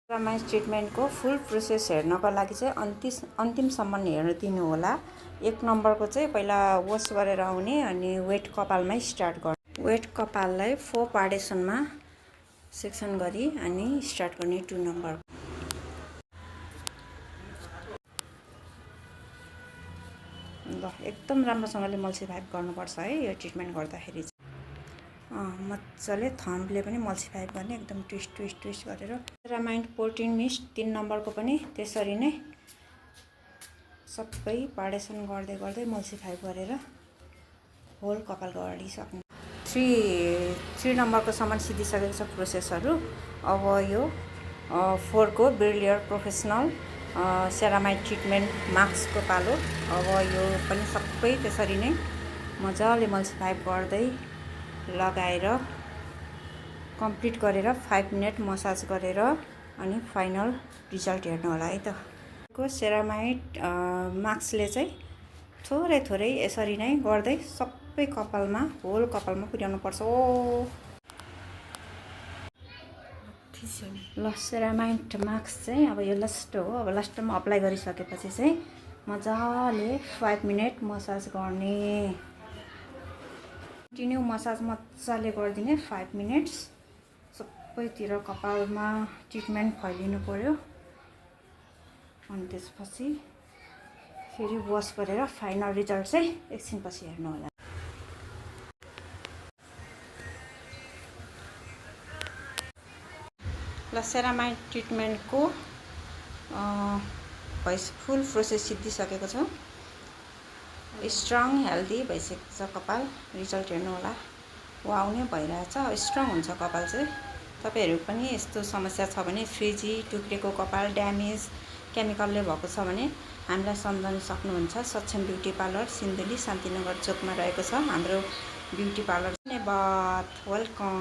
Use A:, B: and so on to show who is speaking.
A: Ceramide ट्रिटमेन्टको फुल process हेर्नको लागि चाहिँ अन्तिमसम्म हेर्न दिनु होला। 1 नम्बरको चाहिँ पहिला वास गरेर आउने अनि वेट कपालमै स्टार्ट गर्ने। वेट कपाललाई 4 पार्टिसनमा सेक्सन गरी अनि स्टार्ट गर्ने 2 नम्बर। ल एकदम राम्रोसँगले मल्सिफाई गर्नुपर्छ है यो ट्रिटमेन्ट गर्दाखेरि। मजाले थम्बले पनि मल्सिफाई गर्ने, एकदम ट्विस्ट गरेर। सेरामाइड प्रोटिन मिस्ट 3 नम्बरको पनि त्यसरी नै सबै पार्टिसन गर्दै मल्सिफाई गरेर होल कपालको अगाडि सक्ने। 3 नम्बरको सम्म सिधिसकेको छ प्रोसेसहरू। अब यो 4 को ब्रिलियर प्रोफेसनल सेरामाइड ट्रिटमेन्ट मास्कको पालो। अब यो पनि सबै त्यसरी नै मजाले मल्सिफाई गर्दै लगाएर कम्प्लिट गरेर 5 मिनट मसाज गरेर अनि फाइनल रिजल्ट हेर्नु होला है त। को सेरामाइड मास्कले चाहिँ थोरै यसरी नै गर्दै सबै कपालमा, होल कपालमा पुर्याउनु पर्छ। ल सेरामाइड मास्क चाहिँ अब यो लास्ट हो। अब लास्टमा अप्लाई गरिसकेपछि चाहिँ मजाले 5 मिनट मसाज गर्ने। कन्टिन्यू मसाज मजाले गरिदिने 5 मिनट्स। सबैतिर कपालमा ट्रिटमेन्ट फैलिनु पर्यो। अनि त्यसपछि फेरि वास गरेर फाइनल रिजल्ट चाहिँ एकछिनपछि हेर्नु होला। ल सेरामाइड ट्रिटमेन्टको फुल प्रोसेस सिद्धिसकेको छ। स्ट्रङ हेल्दी भइसकेको छ कपाल। रिजल्ट हेर्नु होला। वाउ नै भइरहेछ। स्ट्रङ हुन्छ कपाल चाहिँ। तपाईहरु पनि यस्तो समस्या छ भने, फ्रिजी, टुक्रेको कपाल, ड्यामेज, केमिकलले भएको छ भने हामीलाई सम्झन सक्नुहुन्छ। सक्षम ब्युटी पार्लर सिन्धुली शान्तिनगर चोकमा रहेको छ हाम्रो ब्युटी पार्लर। धन्यवाद। वेलकम।